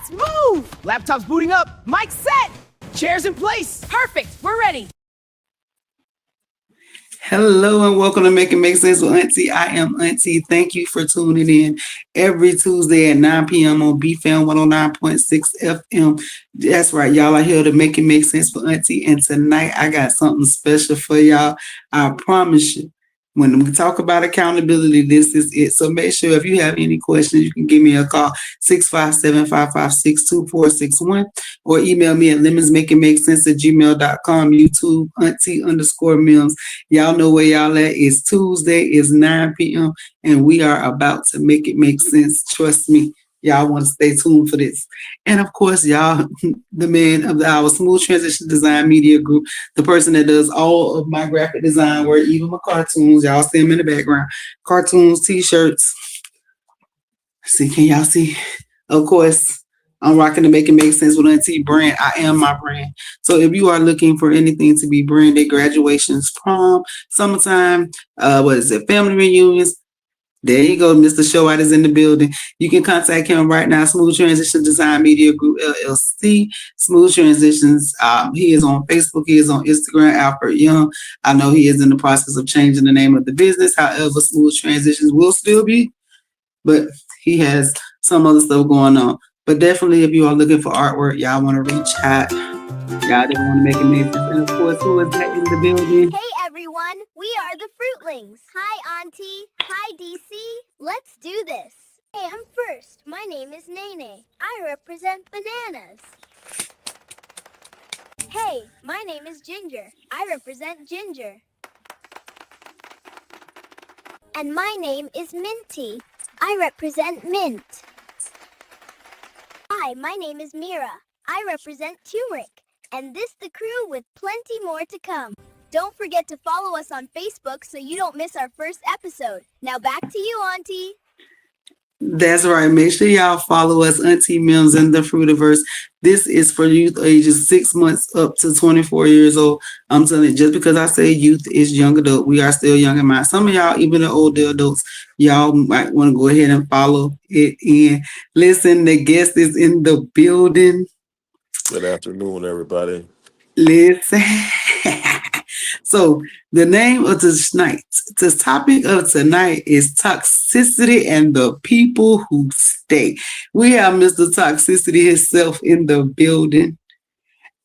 Let's move! Laptop's booting up. Mic's set. Chairs in place. Perfect. We're ready. Hello and welcome to Make It Make Sense with Auntie. I am Auntie. Thank you for tuning in every Tuesday at 9 p.m. on BFAM 109.6 FM. That's right, y'all are here to Make It Make Sense with Auntie. And tonight I got something special for y'all. I promise you. When we talk about accountability, this is it. So make sure if you have any questions, you can give me a call, 657-556-2461, or email me at lemonsmakeitmakesense@gmail.com, YouTube, Auntie_Mims. Y'all know where y'all at. It's Tuesday, it's 9 p.m., and we are about to make it make sense. Trust me. Y'all want to stay tuned for this. And of course, y'all, the man of our Smooth Transition Design Media Group, the person that does all of my graphic design work, even my cartoons. Y'all see them in the background. Cartoons, t-shirts. See, can y'all see? Of course, I'm rocking the Make It Make Sense with Auntie brand. I am my brand. So if you are looking for anything to be branded, graduations, prom, summertime, family reunions, there you go, Mr. Showite is in the building. You can contact him right now, Smooth Transition Design Media Group, LLC, Smooth Transitions. He is on Facebook. He is on Instagram, Alfred Young. I know he is in the process of changing the name of the business. However, Smooth Transitions will still be, but he has some other stuff going on. But definitely, if you are looking for artwork, y'all want to reach out. Y'all just want to make it make sense. And of course, who is back in the building? Hey everyone, we are the Fruitlings. Hi Auntie. Hi DC. Let's do this. Hey, I'm first. My name is Nene. I represent bananas. Hey, my name is Ginger. I represent ginger. And my name is Minty. I represent mint. Hi, my name is Mira. I represent turmeric. And this the crew with plenty more to come. Don't forget to follow us on Facebook so you don't miss our first episode. Now back to you, Auntie. That's right. Make sure y'all follow us, Auntie Mims and the Fruitiverse. This is for youth ages 6 months up to 24 years old. I'm telling you, just because I say youth is young adult, we are still young in mind. Some of y'all, even the older adults, y'all might want to go ahead and follow it in. Listen, the guest is in the building. Good afternoon, everybody. Listen. So the name of the topic of tonight is toxicity and the people who stay. We have Mr. Toxicity himself in the building.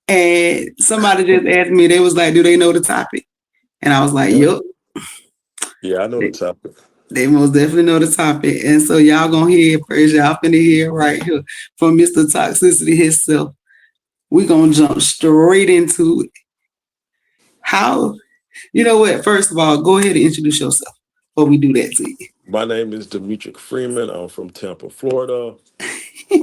And somebody just asked me, they was like, do they know the topic? And I was like, yup. Yeah, I know the topic. They most definitely know the topic. And so y'all gonna hear it first. Y'all finna hear right here from Mr. Toxicity himself. We're gonna jump straight into it. How, you know what? First of all, go ahead and introduce yourself before we do that to you. My name is Demetric Freeman. I'm from Tampa, Florida. I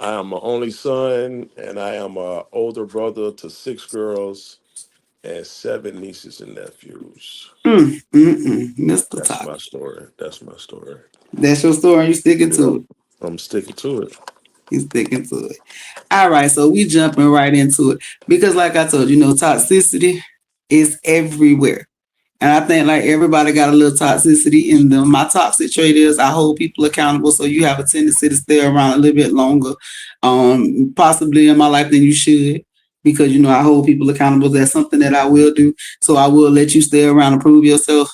am my only son, and I am an older brother to 6 girls and 7 nieces and nephews. Mr. That's Tox. my story. That's my story. That's your story. You sticking to it? I'm sticking to it. He's sticking to it. All right, so we jumping right into it because, like I told you, toxicity is everywhere, and I think like everybody got a little toxicity in them. My toxic trait is I hold people accountable, so you have a tendency to stay around a little bit longer, possibly in my life than you should, because I hold people accountable. That's something that I will do, so I will let you stay around and prove yourself,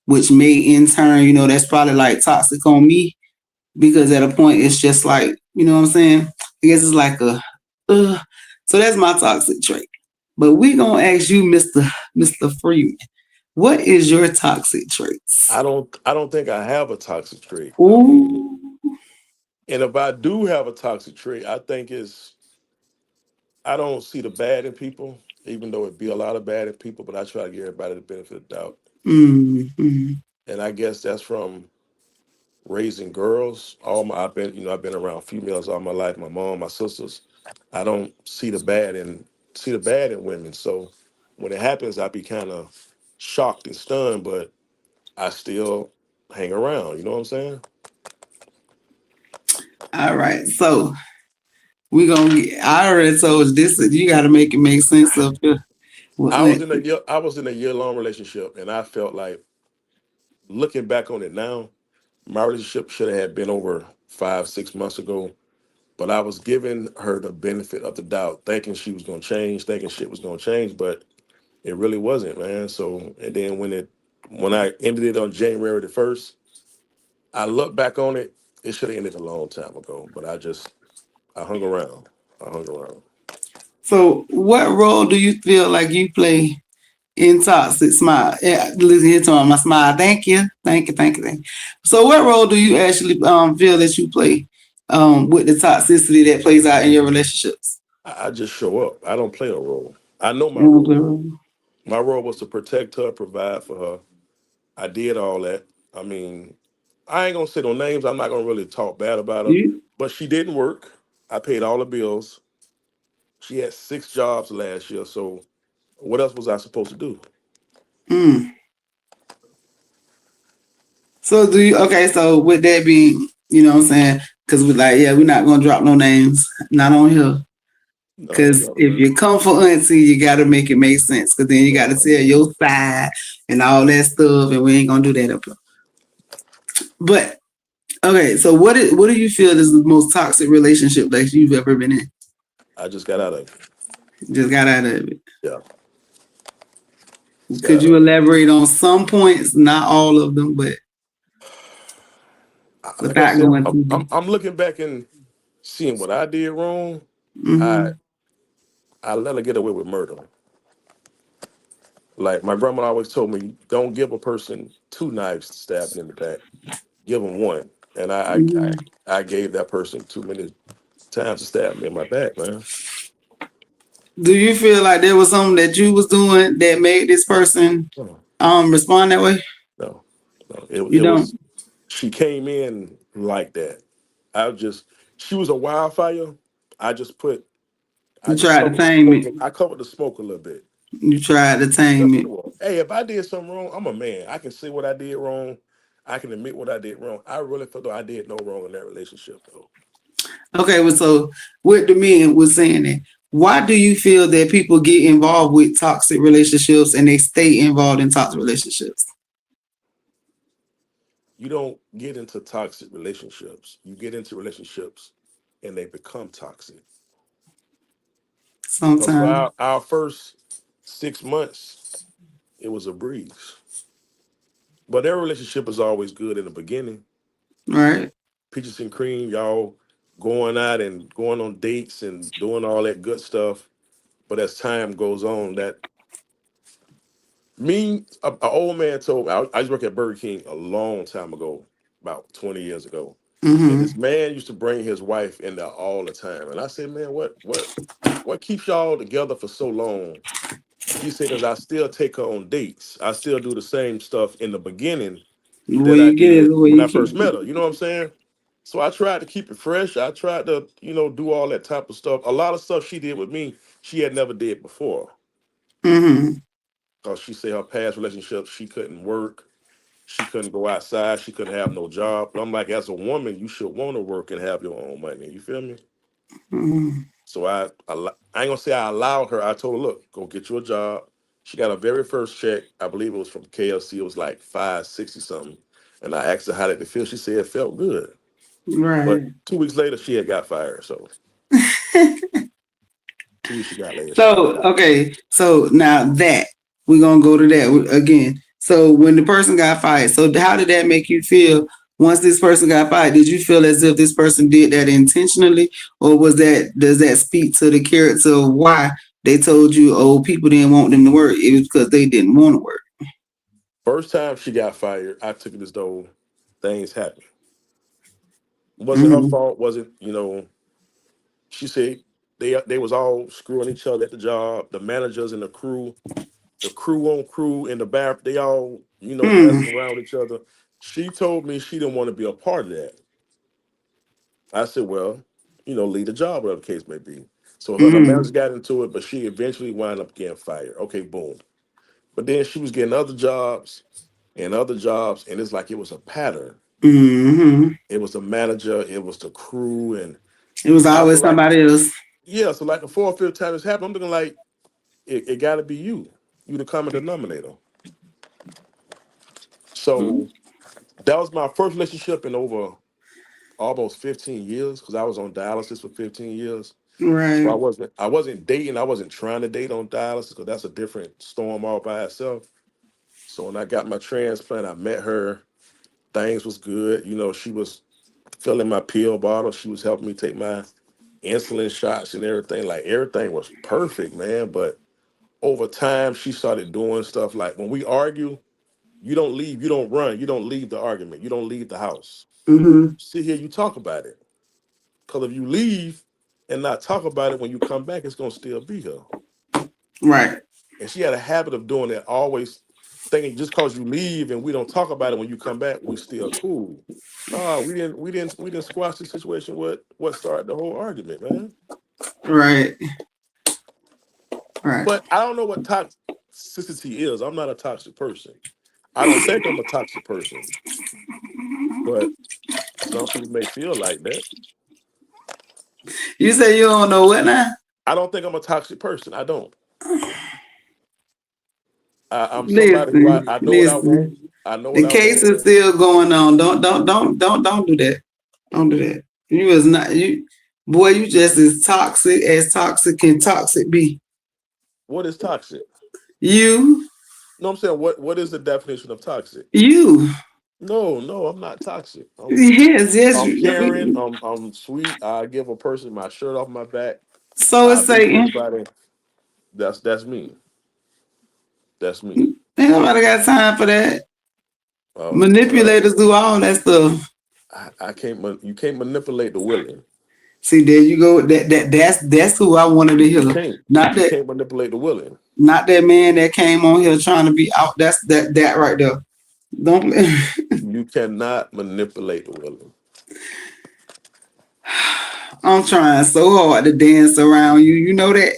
which may in turn, that's probably like toxic on me. Because at a point, it's just like, you know what I'm saying? I guess it's like so that's my toxic trait. But we going to ask you, Mr. Freeman, what is your toxic traits? I don't think I have a toxic trait. Ooh. And if I do have a toxic trait, I think I don't see the bad in people, even though it'd be a lot of bad in people, but I try to give everybody the benefit of the doubt. Mm-hmm. And I guess that's from raising girls. I've been around females all my life. My mom, my sisters. I don't see the bad in women. So when it happens, I be kind of shocked and stunned, but I still hang around. You know what I'm saying? All right. So I already told you this. You got to make it make sense of it. I was in a year-long relationship, and I felt like, looking back on it now, my relationship should have been over 5-6 months ago. but I was giving her the benefit of the doubt, thinking she was gonna change, thinking shit was gonna change, but it really wasn't, man. So, and then when I ended it on January the 1st, I look back on it, it should have ended a long time ago, but I hung around. I hung around. So, what role do you feel like you play in toxic smile? Yeah, listen here to my smile. Thank you, thank you, thank you, thank you. So, what role do you actually feel that you play with the toxicity that plays out in your relationships? I just show up. I don't play a role. I know my You don't role. play a role. My role was to protect her, provide for her. I did all that. I mean, I ain't gonna say no names. I'm not gonna really talk bad about her, You, but she didn't work. I paid all the bills. She had 6 jobs last year. So what else was I supposed to do? mm. So do you? Okay, so with that being, you know what I'm saying? Because we're like, yeah, we're not gonna drop no names, not on here. No, Because no, if you come for auntie, you got to make it make sense. Because then you got to no, tell your side and all that stuff, and we ain't gonna do that up here. But okay, so what do you feel is the most toxic relationship that you've ever been in? I just got out of it. Just got out of it. Yeah, just got Could out you of it. elaborate on some points, not all of them, but Like I without said, going too deep? I'm looking back and seeing what I did wrong. I Mm-hmm. I let her get away with murder. Like my grandma always told me, don't give a person 2 knives to stab them in the back. Give them one. And Mm-hmm. I gave that person too many times to stab me in my back, man. Do you feel like there was something that you was doing that made this person No, respond that way? no, no. You It was, don't. she came in like that. I just, she was a wildfire. I just put, I You just tried to covered the tame smoke. it. I covered the smoke a little bit. You tried to tame That's what it. it was. Hey, if I did something wrong, I'm a man. I can say what I did wrong. I can admit what I did wrong. I really felt though I did no wrong in that relationship, though. Okay, well, so with the men was saying that, why do you feel that people get involved with toxic relationships and they stay involved in toxic relationships? You don't get into toxic relationships. You get into relationships and they become toxic. Because for Sometimes, our first 6 months, it was a breeze. But their relationship is always good in the beginning. right? Peaches and cream, y'all going out and going on dates and doing all that good stuff. But as time goes on, that me, a old man told me, I used to work at Burger King a long time ago, about 20 years ago. And Mm-hmm. this man used to bring his wife in there all the time. And I said, man, what keeps y'all together for so long? He said, because I still take her on dates. I still do the same stuff in the beginning The way that I you get it, did the way when you I keep first met it. her. You know what I'm saying? So I tried to keep it fresh. I tried to, do all that type of stuff. A lot of stuff she did with me, she had never did before. Mm-hmm. Because she said her past relationship, she couldn't work. She couldn't go outside. She couldn't have no job. But I'm like, as a woman, you should want to work and have your own money. You feel me? Mm-hmm. So I ain't gonna say I allowed her. I told her, look, go get you a job. She got her very first check. I believe it was from KFC. It was like 560 something. And I asked her how did it feel. She said it felt good. But Right. 2 weeks later, she had got fired. So 2 weeks she got later, she got So fired. okay, so now that we're gonna go to that again. So when the person got fired, so how did that make you feel once this person got fired? Did you feel as if this person did that intentionally, or does that speak to the character of why they told you, oh, people didn't want them to work? It was because they didn't want to work. First time she got fired, I took it as though things happened. Wasn't her Mm-hmm. fault. Wasn't, she said they was all screwing each other at the job. The managers and the crew on crew in the bath, they all, Hmm. messing around with each other. She told me she didn't want to be a part of that. I said, well, leave the job, whatever the case may be. So her Hmm. manager got into it, but she eventually wound up getting fired. Okay, boom. But then she was getting other jobs, and it's like it was a pattern. Hmm. It was the manager, it was the crew, and It was after always like, somebody else. yeah, so like the 4th or 5th time it's happened, I'm looking like it got to be you the common denominator. So that was my first relationship in over almost 15 years because I was on dialysis for 15 years. So Right. I wasn't dating. I wasn't trying to date on dialysis because that's a different storm all by itself. So when I got my transplant, I met her. Things was good. You know, she was filling my pill bottle. She was helping me take my insulin shots and everything. Like everything was perfect, man. But over time, she started doing stuff like when we argue, you don't leave, you don't run, you don't leave the argument, you don't leave the house. Mm-hmm. Sit here, you talk about it. Because if you leave and not talk about it when you come back, it's gonna still be here. Right. And she had a habit of doing that, always thinking just because you leave and we don't talk about it when you come back, we still cool. No, we didn't squash the situation. What started the whole argument, man? Right. Right. But I don't know what toxicity is. I'm not a toxic person. I don't think I'm a toxic person, but some people may feel like that. You say you don't know what now? I don't think I'm a toxic person. I don't. I'm somebody who Listen, I know what I want. listen. I know what The I case want. is still going on. Don't do that. Don't do that. You is not you, boy. You just as toxic can toxic be. What is toxic? You, No, I'm saying what is the definition of toxic? you. No, I'm not toxic. Yes, yes. I'm I caring. mean, I'm sweet. I give a person my shirt off my back. so I is meet Satan. anybody. That's me. That's me. Ain't nobody got time for that. Oh well, Manipulators do all that stuff. I can't. You can't manipulate the willing. See, there you go. That's who I wanted to You hear. can't. Not You that can't manipulate the willing. not that man that came on here trying to be out. That's that right there. Don't You cannot manipulate the willing. I'm trying so hard to dance around you. You know that?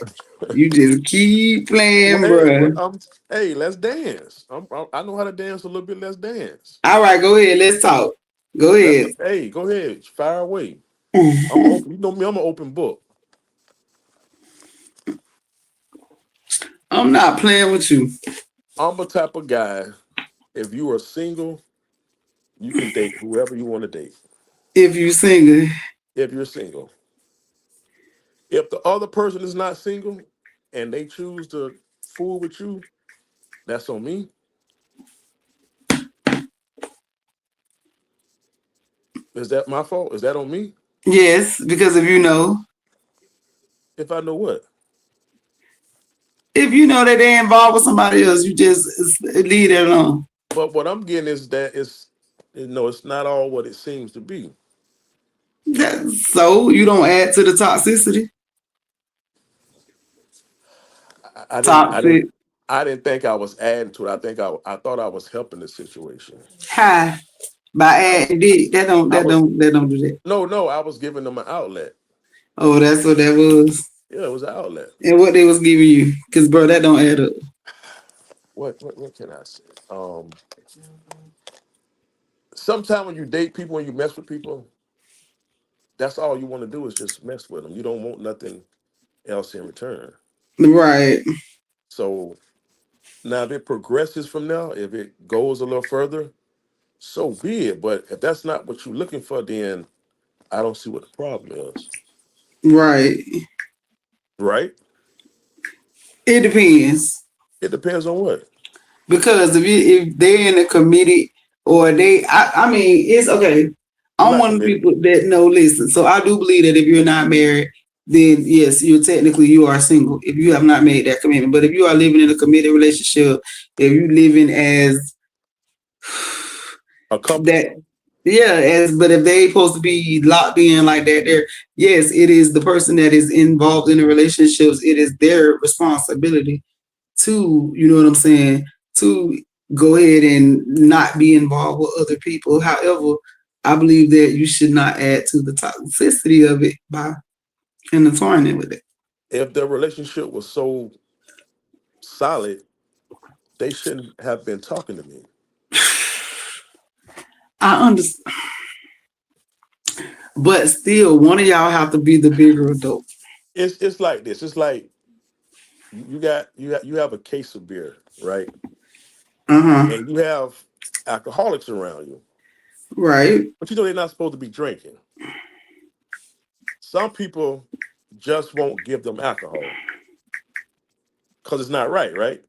You just keep Well, playing, hey, well, bruh. hey, let's dance. I know how to dance a little bit. Let's dance. All right, go ahead. Let's talk. Go ahead. Hey, go ahead, fire away. I'm open. You know me. I'm an open book. I'm not playing with you. I'm the type of guy. If you are single, you can date whoever you want to date. If you single. If you're single, if the other person is not single, and they choose to fool with you, that's on me. Is that my fault? Is that on me? Yes, because If I know what. if you know that they involved with somebody else, you just leave that alone. But what I'm getting is that it's not all what it seems to be. So you don't add to the toxicity. I didn't I didn't Toxic. I didn't think I was adding to it. I thought I was helping the situation. High by I was adding dick. That don't I that was don't that don't do that. no, I was giving them an outlet. Oh, that's what that was. Yeah, it was an outlet. And what they was giving you. Cause bro, that don't add up. What can I say? Sometimes when you date people and you mess with people, that's all you want to do is just mess with them. You don't want nothing else in return. Right. So now if it progresses from now, if it goes a little further, so be it. But if that's not what you're looking for, then I don't see what the problem is. Right. Right? It depends. It depends on what. Because if they're in a committee or I mean, it's okay. I'm I'm not one of the committed. people that know, listen. So I do believe that if you're not married, then yes, you are single if you have not made that commitment. But if you are living in a committed relationship, if you living as A couple. that, yeah, but if they supposed to be locked in like that, there, yes, it is the person that is involved in the relationships. It is their responsibility to, you know what I'm saying, to go ahead and not be involved with other people. However, I believe that you should not add to the toxicity of it by intertwining it with it. If the relationship was so solid, they shouldn't have been talking to me. I understand, but still, one of y'all have to be the bigger adult. It's like this. It's like you have a case of beer, right? Uh huh. And you have alcoholics around you, Right. but you know they're not supposed to be drinking. some people just won't give them alcohol because it's not right, right?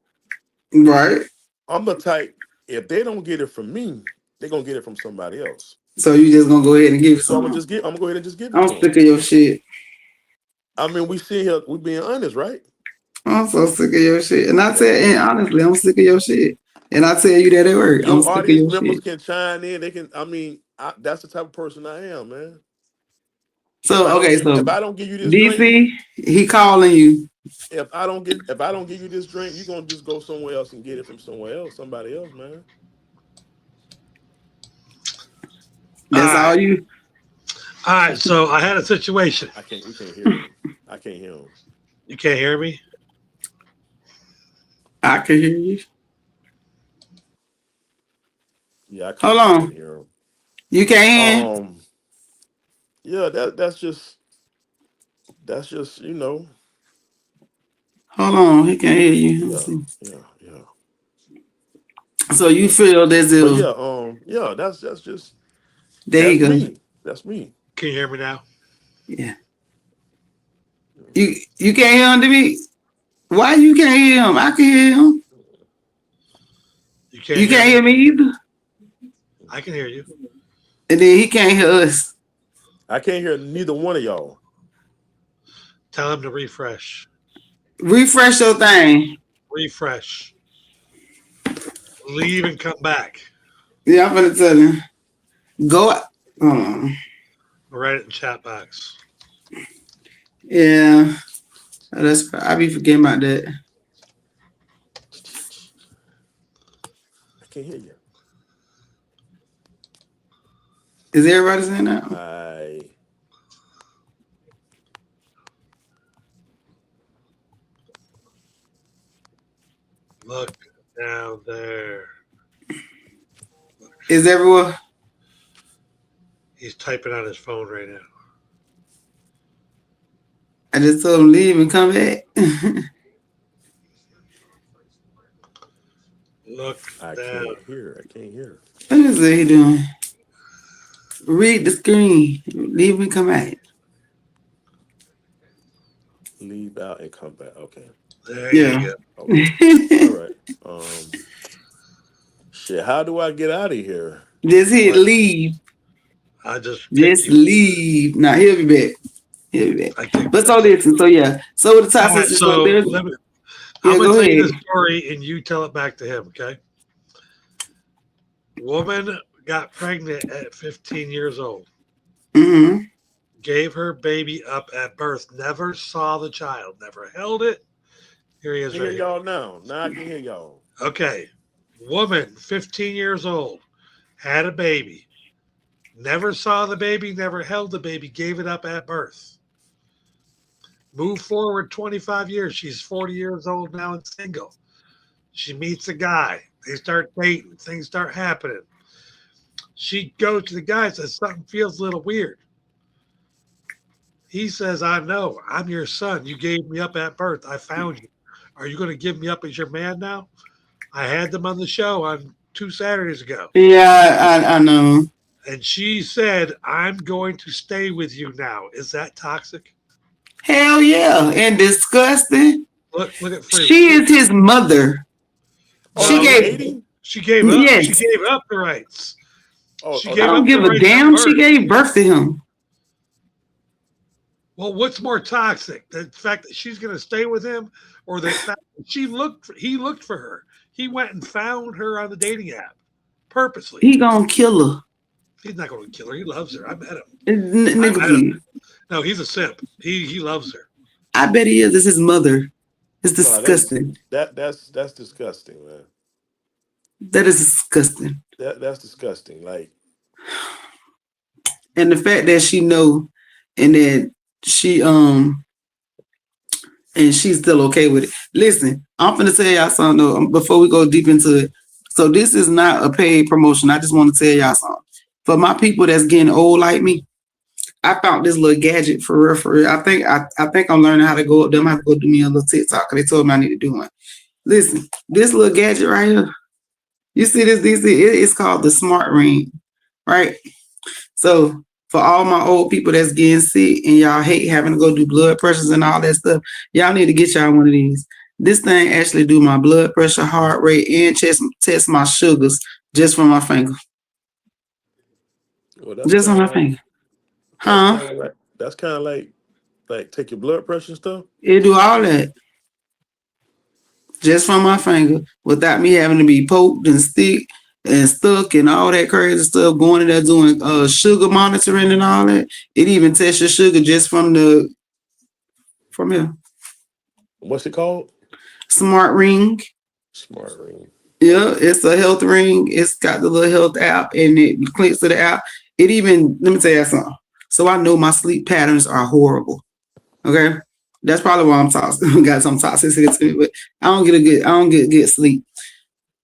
Right. I'm the type, if they don't get it from me, they're gonna get it from somebody else. So you just gonna go ahead and give it So I'm some? gonna go ahead and just give it I'm to them. sick of your shit. I mean, we see here, we being honest, right? I'm so sick of your shit. And I tell, Yeah. and honestly, I'm sick of your shit. And I tell you that at work. I'm Your sick of audience your members shit. can chime in. They can. I mean, that's the type of person I am, man. If So okay, so I don't give you this drink, DC, he calling you. if I don't give you this drink, you're gonna just go somewhere else and get it from somewhere else, somebody else, man. That's all you. All right, so I had a situation. We can't hear him. I can't hear him. You can't hear me? I can hear you. Yeah, I Hold can't on. hear him. You can't hear? Yeah, that's just Hold on, he can't hear you. yeah. So you feel as But if that's there you go. me. That's me. Can you hear me now? Yeah. You can't hear him to me? Why you can't hear him? I can hear him. You can't hear me either. I can hear you. And then he can't hear us. I can't hear neither one of y'all. Tell him to refresh. Refresh your thing. Refresh. Leave and come back. Yeah, I'm gonna tell him. Go. Hold on. Write it in chat box. Yeah. I be forgetting about that. I can't hear you. Is everybody saying that? Look down there. Is everyone? He's typing on his phone right now. I just told him leave and come back. Look I down. can't hear. What is he doing? Read the screen. Leave and come back. Leave out and come back. Okay. There you go. Okay. All right. Shit. How do I get out of here? Just hit leave. I just leave. Now he'll be back. But so listen. So yeah. So the topic is so there's. I'm gonna tell you the story and you tell it back to him. Okay. Woman got pregnant at 15 years old. Mm-hmm. Gave her baby up at birth. Never saw the child. Never held it. Here he is. I can hear y'all now. Now I can hear y'all. Okay. Woman, 15 years old, had a baby. Never saw the baby. Never held the baby. Gave it up at birth. Move forward 25 years. She's 40 years old now and single. She meets a guy. They start dating. Things start happening. She goes to the guy and says, something feels a little weird. He says, I know. I'm your son. You gave me up at birth. I found you. Are you going to give me up as your man now? I had them on the show on 2 Saturdays ago. Yeah, I know. And she said, I'm going to stay with you now. Is that toxic? Hell yeah. And disgusting. Look at Free. She is his mother. She gave up. Yes. She gave up the rights. I don't give a damn. She gave birth to him. Well, what's more toxic? The fact that she's going to stay with him, or the fact that he looked for her. He went and found her on the dating app purposely. He gonna kill her. He's not going to kill her. He loves her. I met him. No, he's a simp. He loves her. I bet he is. It's his mother. It's disgusting. That's disgusting, man. That is disgusting. That's disgusting. Like, and the fact that she know, and that she and she's still okay with it. Listen, I'm gonna tell y'all something though, before we go deep into it. So this is not a paid promotion. I just want to tell y'all something. For my people that's getting old like me, I found this little gadget for real. I think I'm learning how to go up there. I'm gonna have to go do me a little TikTok because they told me I need to do one. Listen, this little gadget right here. You see this DC? It's called the Smart Ring, right? So For all my old people that's getting sick and y'all hate having to go do blood pressures and all that stuff, y'all need to get y'all one of these. This thing actually do my blood pressure, heart rate, and test my sugars just from my finger. Well, that's Just kind on of my like finger. Huh? that's kind of like take your blood pressure and stuff. It do all that just from my finger without me having to be poked and stick and stuck and all that crazy stuff going in there doing sugar monitoring and all that. It even tests your sugar just from here. What's it called? Smart Ring. Smart ring. Yeah, Okay. it's a health ring. It's got the little health app and it clicks to the app. It even, let me tell you something. So I know my sleep patterns are horrible. Okay. That's probably why I'm toxic. Got some toxicity to me, but I don't get good sleep.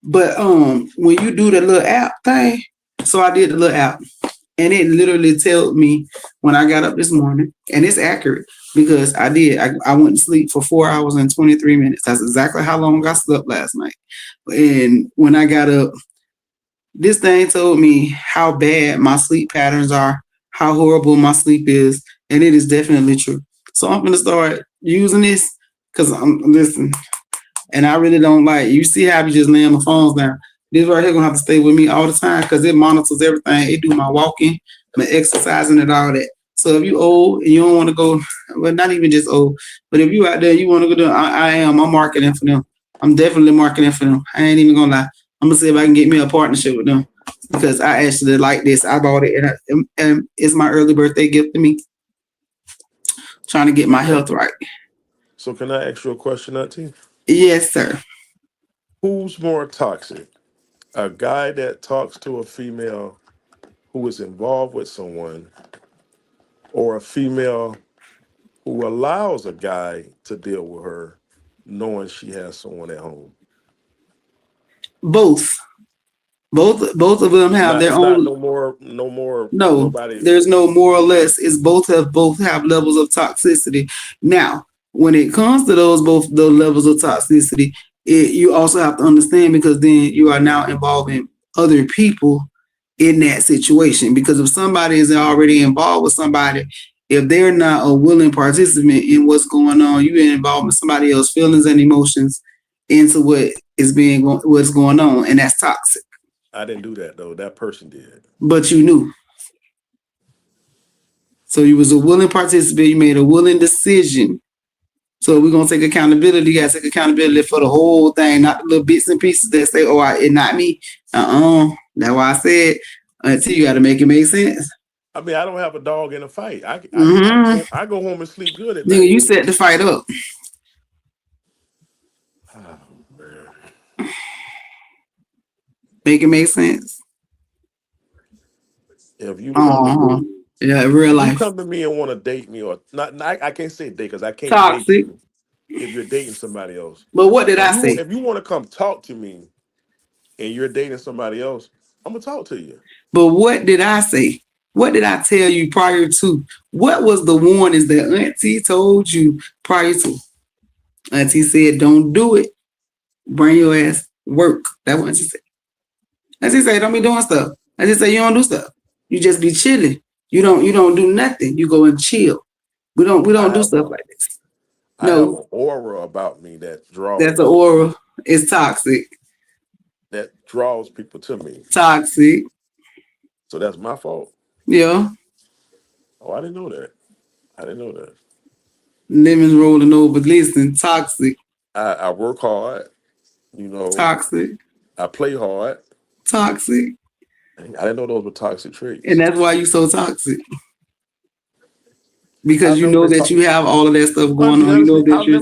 But when you do the little app thing, so I did the little app and it literally told me when I got up this morning, and it's accurate because I went to sleep for 4 hours and 23 minutes. That's exactly how long I slept last night. And when I got up, this thing told me how bad my sleep patterns are, how horrible my sleep is, and it is definitely true. So I'm gonna start using this because I'm listen, and I really don't like. You see how I be just laying my phones down. This right here gonna have to stay with me all the time because it monitors everything. It do my walking, my exercising, and all that. So if you old and you don't want to go, well, not even just old, but if you out there, you want to go do, I'm marketing for them. I'm definitely marketing for them. I ain't even gonna lie. I'm gonna see if I can get me a partnership with them because I actually like this. I bought it and it's my early birthday gift to me. Trying to get my health right. So can I ask you a question, Auntie? Yes, sir. Who's more toxic? A guy that talks to a female who is involved with someone, or a female who allows a guy to deal with her, knowing she has someone at home? Both. Both of them have their It's not own. no more No, nobody. there's no more or less. It's both have levels of toxicity. Now, when it comes to both those levels of toxicity, you also have to understand because then you are now involving other people in that situation. Because if somebody is already involved with somebody, if they're not a willing participant in what's going on, you get involved with somebody else's feelings and emotions into what's going on, and that's toxic. I didn't do that though. That person did. But you knew. So you was a willing participant. You made a willing decision. So we're gonna take accountability. You gotta take accountability for the whole thing, not the little bits and pieces that say, "Oh, it's not me." That's why I said until you gotta make it make sense. I mean, I don't have a dog in a fight. Mm-hmm. I go home and sleep good at Nigga, night. you set the fight up. Oh, man. Make it make sense. If you come to Uh-huh. me, Yeah, real if you life. come to me and want to date me, or not, I can't say date because I can't date Toxic. you if you're dating somebody else. But what did I say? If you want to come talk to me and you're dating somebody else, I'm gonna talk to you. But what did I say? What did I tell you prior to? What was the warnings that Auntie told you prior to? Auntie said, "Don't do it. Bring your ass work." That's what she said. Auntie said, "Don't be doing stuff." Auntie said, "You don't do stuff. You just be chilling. You don't do nothing. You go and chill. We don't I do have stuff a like this." I have No, an aura about me that's the aura. It's that draws people to me. toxic. So that's my fault. Yeah, Oh, I didn't know that. I didn't know that. lemons rolling over. Listen, toxic, I work hard. You know, toxic, I play hard. toxic, I didn't know those were toxic and traits. that's why you so toxic because I've you never know been that called. you have all of that stuff Well, to going be on. You honest know with you, that you're.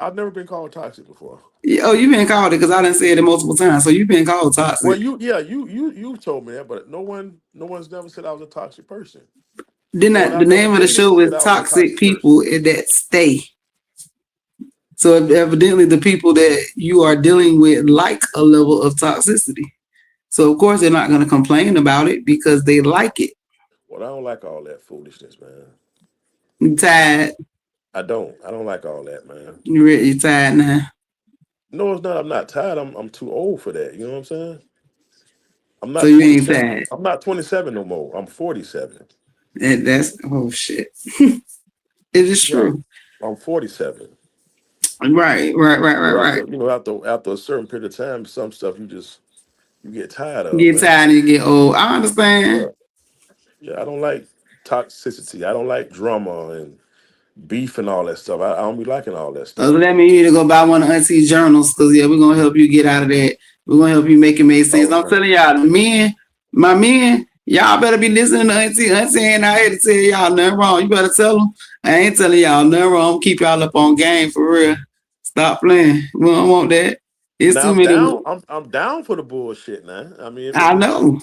I've never been called toxic before. Oh, you've been called it because I didn't say it multiple times. So you've been called Well, toxic. you told me that, but no one's never said I was a toxic person. Then No one the I've ever name of the dated show said is I was a Toxic toxic person. People that Stay. So evidently the people that you are dealing with like a level of toxicity. So of course they're not going to complain about it because they like it. Well, I don't like all that foolishness, man. You tired. I don't. I don't like all that, man. You tired now. No, it's not. I'm not tired. I'm too old for that. You know what I'm saying? I'm So not you ain't 27. tired. I'm not 27 no more. I'm 47. That's oh shit. It is Yeah, true. I'm 47. Right. After after a certain period of time, some stuff you get tired of, Get man. tired and get old. I understand. Yeah, yeah. I don't like toxicity. I don't like drama and beef and all that stuff. I don't be liking all that So stuff. that means you need to go buy one of Auntie's journals because yeah, we're gonna help you get out of that. We're gonna help you make it make sense. Oh I'm man, telling y'all, the men, my men, y'all better be listening to Auntie. Auntie ain't out here to tell y'all nothing wrong. You better tell them. I ain't telling y'all nothing wrong. Keep y'all up on game for real. Stop playing. We don't want that. It's now too I'm many. down. I'm down for the bullshit now. I mean, I know.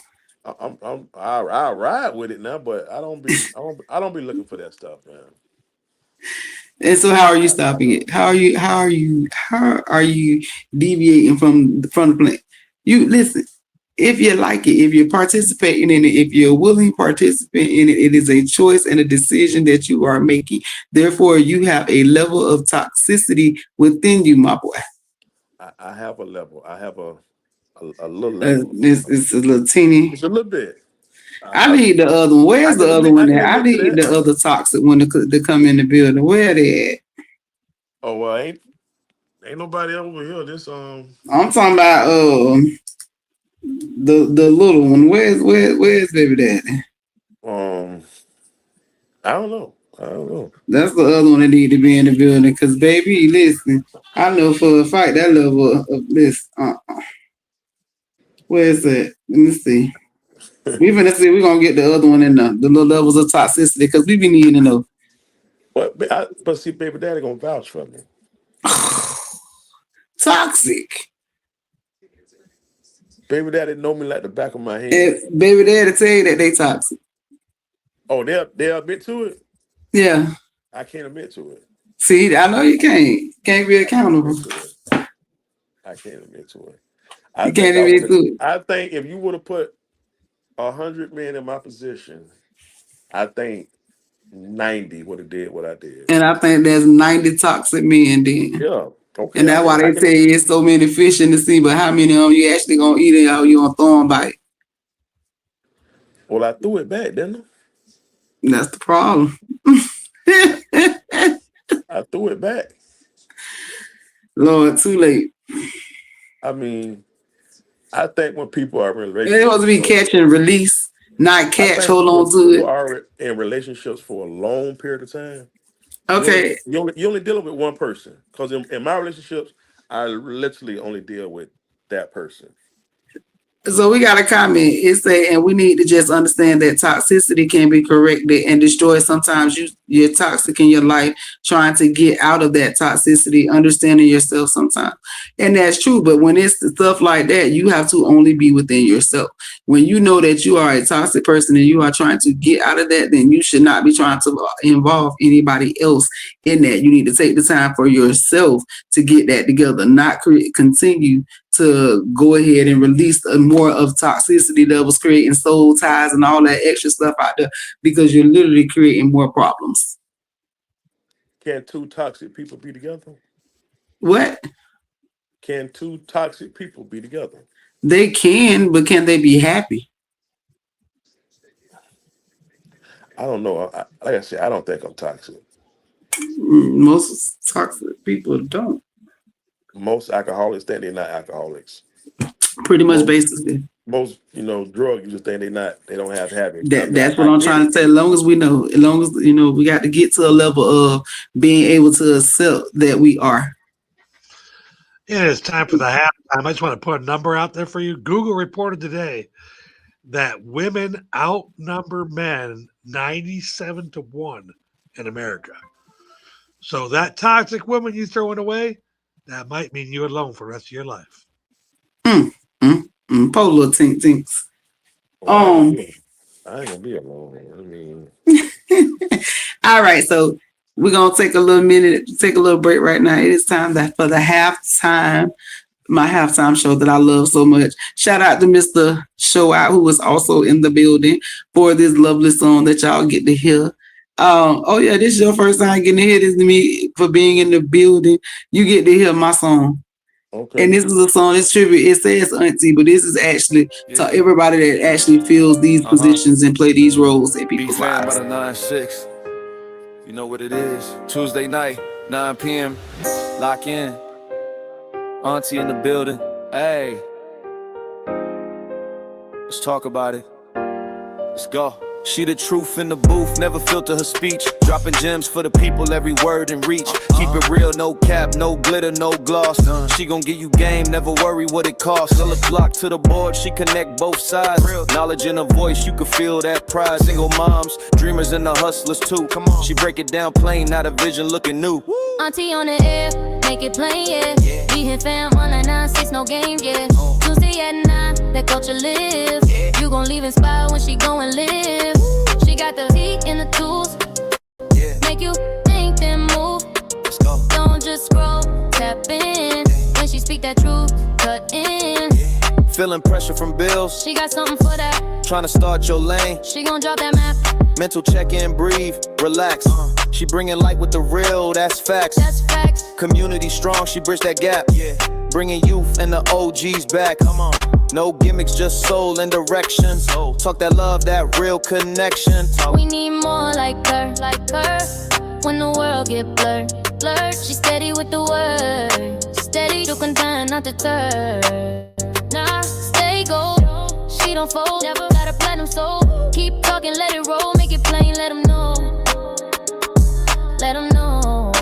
I ride with it now, but I don't be looking for that stuff, man. And so, how are you I stopping don't. it? How are you deviating from the plan? You listen. If you like it, if you're participating in it, if you're a willing participant in it, it is a choice and a decision that you are making. Therefore, you have a level of toxicity within you, my boy. I have a level. I have a little level. This is a little teeny. It's a little bit. I need the other one. Where's the other I one can at? I admit to need that. the other toxic one to come in the building. Where they at? Oh well, ain't nobody over here. This I'm talking about the little one. Where's baby daddy? um I don't know. I don't know. That's the other one that need to be in the building. Cause baby, listen, I know for a fact that level of this. Where is it? Let me see. We finna see. We're gonna get the other one in the little levels of toxicity because we be needing to know. But see, baby daddy gonna vouch for me. Toxic. Baby daddy know me like the back of my hand. And baby daddy tell you that they toxic. Oh, they'll admit to it. Yeah. I can't admit to it. See, I know you can't. Can't be I can't accountable. admit to it. I can't admit to it. You can't admit to it. I think if you would have put 100 men in my position, I think 90 would have did what I did. And I think there's 90 toxic men then. Yeah. Okay. And that's why they tell you it's so many fish in the sea, but how many of them you actually gonna eat it out you gonna throw them bite? Well, I threw it back, didn't That's the problem. I? I threw it back. Lord, too late. I mean, I think when people are in They're supposed to be relationships, catch and release, not I catch, think hold when on to people it. are in relationships for a long period of time, Okay, you only dealing with one person. Because in my relationships, I literally only deal with that person. so we got a comment. It say, and we need to just understand that toxicity can be corrected and destroyed. Sometimes you're toxic in your life, trying to get out of that toxicity, understanding yourself sometimes. And that's true. But when it's stuff like that, you have to only be within yourself. When you know that you are a toxic person and you are trying to get out of that, then you should not be trying to involve anybody else in that. You need to take the time for yourself to get that together, not continue to go ahead and release more of toxicity levels, creating soul ties and all that extra stuff out there because you're literally creating more problems. Can two toxic people be together? What? Can two toxic people be together? They can, but can they be happy? I don't know. Like I said, I don't think I'm toxic. Most toxic people don't. Most alcoholics think they're not alcoholics. Pretty much Most, basically. most drug users think they don't have habits. I mean, That's what I I'm get trying it. to say. As long as we know, we got to get to a level of being able to accept that we are. It is time for the halftime. I just want to put a number out there for you. Google reported today that women outnumber men 97-1 in America. So that toxic woman you throwing away, that might mean you alone for the rest of your life. Poor little tinks. Well, I ain't gonna be alone. I mean, all right, so we're gonna take a little minute, take a little break right now. It is time for the halftime, my halftime show that I love so much. Shout out to Mr. Show Out, who was also in the building for this lovely song that y'all get to hear. Oh yeah, this is your first time getting to hear this to me for being in the building. You get to hear my song. Okay. And this is a song, this tribute, it says Auntie, but this is actually to everybody that actually fills these positions and play these roles in people's BFAM lives. by the 9-6. You know what it is. Tuesday night, 9 p.m. Lock in. Auntie in the building. Hey. Let's talk about it. Let's go. She the truth in the booth, never filter her speech. Dropping gems for the people, every word in reach. Keep it real, no cap, no glitter, no gloss. She gon' give you game, never worry what it costs. Sell a block to the board, she connect both sides. Knowledge in her voice, you can feel that pride. Single moms, dreamers and the hustlers too. Come on, she break it down plain, not a vision looking new. Auntie on the air, make it plain, yeah. BFAM on that 9-6, no game, yeah. Tuesday at 9, that culture live. You gon' leave inspired when she go and live. She got the heat and the tools, make you think then move. Let's go. Don't just scroll, tap in. When she speak that truth, cut in. Feeling pressure from bills, She got something for that. tryna start your lane. She gon' drop that map, Mental check in, breathe, relax. She bringing light with the real, that's facts. that's facts. Community strong, she bridged that gap. Bringing youth and the OGs back. Come on. No gimmicks, just soul and direction. Talk that love, that real connection. We need more like her, when the world get blurred, blurred. She steady with the word, steady to contend, not deter. Nah, stay gold, she don't fold, never got a platinum soul. Keep talking, let it roll, make it plain, let them know. Let them know.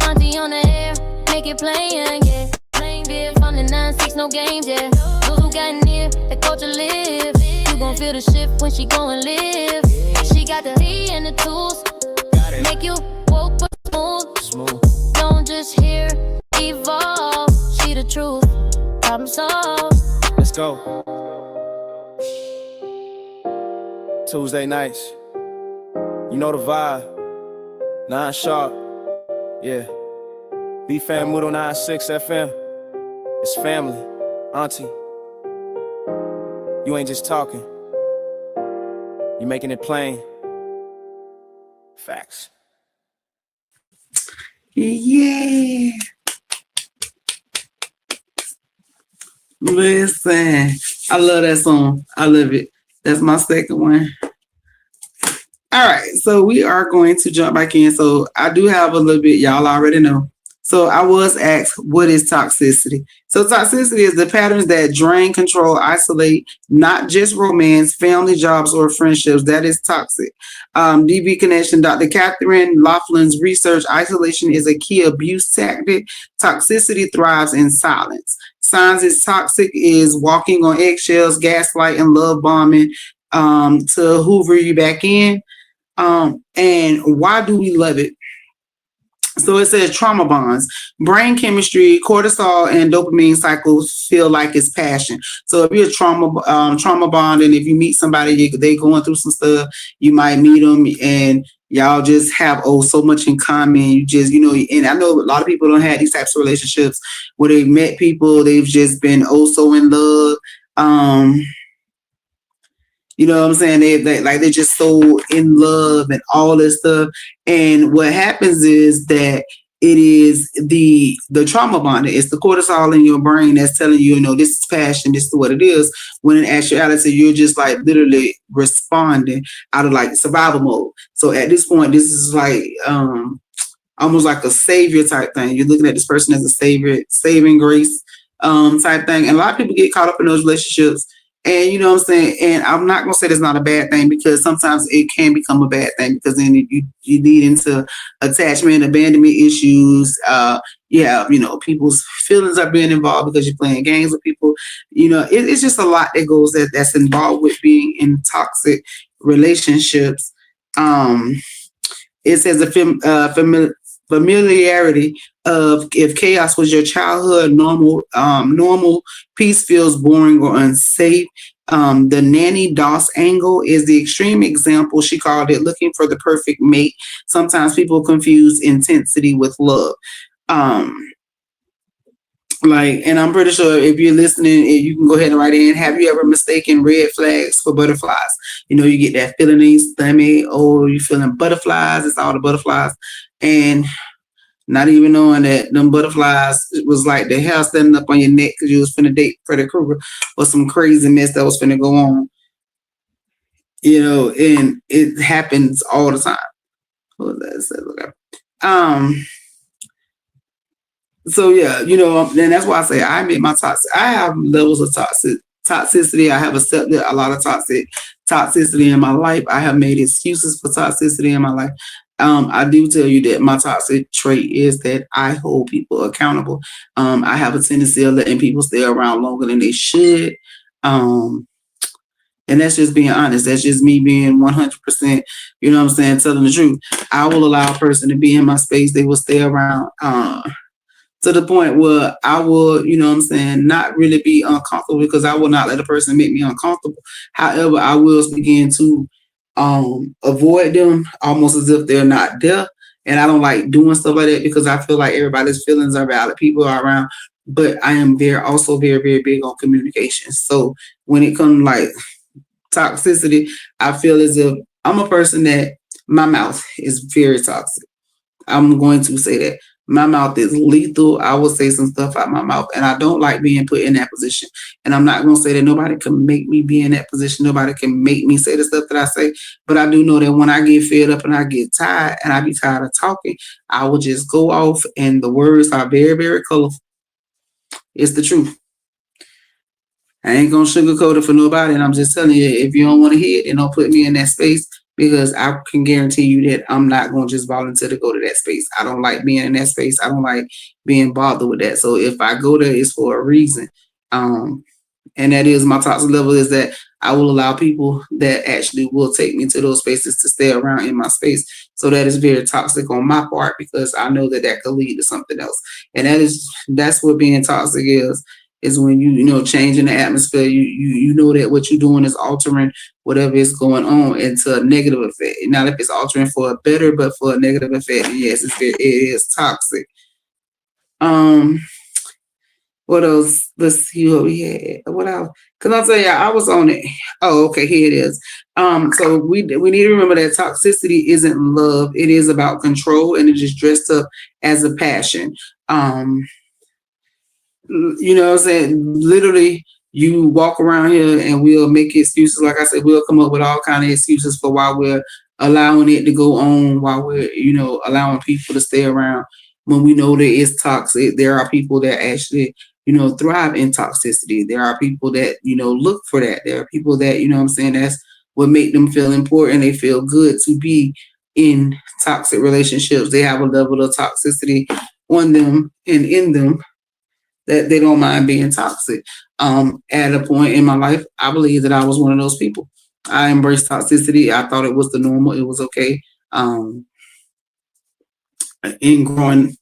Auntie on the air, make it plain, yeah. Plain beer from the 9-6, no games, yeah. Those who got near, the culture live. You gon' feel the shift when she go and live. She got the heat and the tools, make you woke but smooth. Don't just hear, evolve. She the truth, problem solved. Let's go. Tuesday nights. You know the vibe. 9 sharp. Yeah. BFAM Moodle 9-6 FM. It's family. Auntie. You ain't just talking. You making it plain. Facts. Yeah. Listen, I love that song. I love it. That's my second one. All right, so we are going to jump back in. So I do have a little bit, y'all already know. So I was asked, what is toxicity? So toxicity is the patterns that drain, control, isolate, not just romance, family, jobs, or friendships. That is toxic. DB Connection, Dr. Catherine Laughlin's research, isolation is a key abuse tactic. Toxicity thrives in silence. Signs it's toxic is walking on eggshells, gaslight, and love bombing to hoover you back in. And why do we love it? So it says trauma bonds, brain chemistry, cortisol, and dopamine cycles feel like it's passion. So if you're trauma bond, and if you meet somebody, they going through some stuff, you might meet them, and y'all just have so much in common. You just, and I know a lot of people don't have these types of relationships where they've met people, they've just been so in love. You know what I'm saying? They're just so in love and all this stuff. And what happens is that it is the trauma bond. It's the cortisol in your brain that's telling you, this is passion, this is what it is. When in actuality, you're just like literally responding out of like survival mode. So at this point, this is like almost like a savior type thing. You're looking at this person as a savior, saving grace type thing. And a lot of people get caught up in those relationships. And you know what I'm saying? And I'm not going to say that's not a bad thing, because sometimes it can become a bad thing, because then you lead into attachment, abandonment issues. People's feelings are being involved because you're playing games with people. It's just a lot that goes that's involved with being in toxic relationships. It says the familiarity of if chaos was your childhood, normal peace feels boring or unsafe. The Nanny Doss angle is the extreme example. She called it looking for the perfect mate. Sometimes people confuse intensity with love. And I'm pretty sure if you're listening, you can go ahead and write in. Have you ever mistaken red flags for butterflies? You get that feeling in your stomach. Oh, you're feeling butterflies. It's all the butterflies. And not even knowing that them butterflies, it was like the hair standing up on your neck because you was finna date Freddy Krueger or some crazy mess that was finna go on. You know, and it happens all the time. What was that? So yeah, you know, and that's why I say I admit my toxic. I have levels of toxicity. I have accepted a lot of toxicity in my life. I have made excuses for toxicity in my life. I do tell you that my toxic trait is that I hold people accountable. I have a tendency of letting people stay around longer than they should. And that's just being honest. That's just me being 100%, you know what I'm saying, telling the truth. I will allow a person to be in my space. They will stay around to the point where I will, you know what I'm saying, not really be uncomfortable because I will not let a person make me uncomfortable. However, I will begin to avoid them almost as if they're not there. And I don't like doing stuff like that because I feel like everybody's feelings are valid. People are around. But I am also very, very big on communication. So when it comes like toxicity, I feel as if I'm a person that my mouth is very toxic. I'm going to say that. My mouth is lethal. I will say some stuff out my mouth, and I don't like being put in that position. And I'm not going to say that nobody can make me be in that position. Nobody can make me say the stuff that I say. But I do know that when I get fed up and I get tired and I be tired of talking, I will just go off, and the words are very, very colorful. It's the truth. I ain't going to sugarcoat it for nobody. And I'm just telling you, if you don't want to hear it, then don't put me in that space. Because I can guarantee you that I'm not going to just volunteer to go to that space. I don't like being in that space. I don't like being bothered with that. So if I go there, it's for a reason. And that is my toxic level is that I will allow people that actually will take me to those spaces to stay around in my space. So that is very toxic on my part because I know that that could lead to something else. And that's what being toxic is when you know, changing the atmosphere, you know that what you're doing is altering whatever is going on into a negative effect. Not if it's altering for a better, but for a negative effect. And yes, it is toxic. What else? Let's see what we had. What else? Because I'll tell you, I was on it. Oh, okay, here it is. So we need to remember that toxicity isn't love. It is about control, and it is dressed up as a passion. You know what I'm saying? Literally, you walk around here and we'll make excuses. Like I said, we'll come up with all kind of excuses for why we're allowing it to go on, while we're, you know, allowing people to stay around when we know that it's toxic. There are people that actually, you know, thrive in toxicity. There are people that, you know, look for that. There are people that, you know what I'm saying, that's what make them feel important. They feel good to be in toxic relationships. They have a level of toxicity on them and in them that they don't mind being toxic. At a point in my life, I believe that I was one of those people. I embraced toxicity. I thought it was the normal. It was okay. In growing,